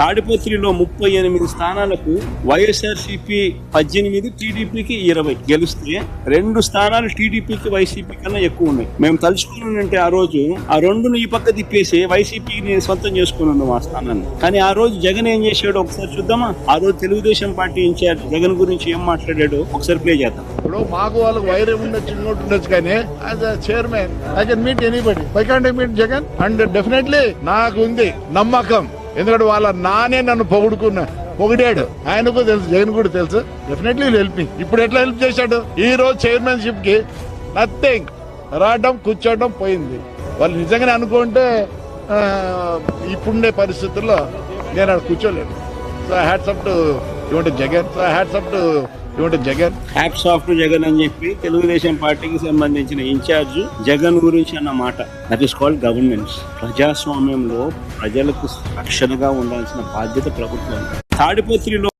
తాడిపత్రిలో 38 స్థానాలకు వైఎస్ఆర్సీపీ 18, టీడీపీకి 20 గెలిస్తే 2 స్థానాలు టీడీపీకి వైసీపీ కన్నా ఎక్కువ ఉన్నాయి. మేము తలుచుకున్నానంటే ఆ రోజు ఆ రెండును ఈ పక్క తిప్పేసి వైసీపీని సొంతం చేసుకున్నాను ఆ స్థానాన్ని. కానీ ఆ రోజు జగన్ ఏం చేశాడో ఒకసారి చూద్దామా. ఆ రోజు తెలుగుదేశం పార్టీ ఇన్ఛార్జ్ జగన్ గురించి ఏం మాట్లాడాడో ఒకసారి ప్లే చేద్దాం. ఇప్పుడు మాకు వాళ్ళకి వైరం ఉండొచ్చు, ఇంకోటి ఉండొచ్చు, కానీ as a chairman I can meet anybody. Why can't I meet Jagan? And definitely నాకు ఉంది నమ్మకం, ఎందుకంటే వాళ్ళ నానే నన్ను పొగిడాడు. ఆయనకు తెలుసు, జగన్ కూడా తెలుసు. Definitely help me. ఇప్పుడు ఎట్లా హెల్ప్ చేశాడు? ఈ రోజు చైర్మన్షిప్ కి నథింగ్, రావడం కూర్చోవడం పోయింది. వాళ్ళు నిజంగానే అనుకుంటే ఇప్పుడుండే పరిస్థితుల్లో నేను అక్కడ కూర్చోలేను. So hats off to Jagan. Hats off to Jagan అని చెప్పి తెలుగుదేశం పార్టీకి సంబంధించిన ఇన్ఛార్జ్ జగన్ గురించి అన్న మాట. That is called governance. ప్రజాస్వామ్యంలో ప్రజలకు రక్షణగా ఉండాల్సిన బాధ్యత ప్రభుత్వం. తాడిపత్రిలో